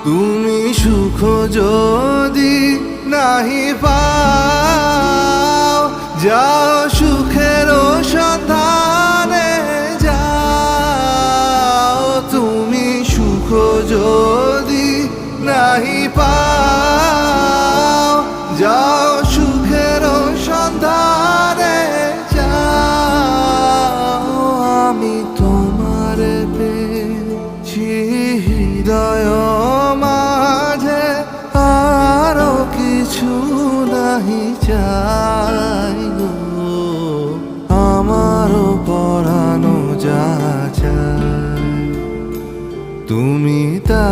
তুমি সুখ যদি নাহি পাও, যাও সুখের সন্ধানে যাও। তুমি সুখ যদি নাহি পাও, যাও সুখের সন্ধানে যাও। আমি তোমার পেয়েছি হৃদয় মাঝে, আরো কিছু নাহি চাই গো। আমারও পরানো যা চাই তুমি তা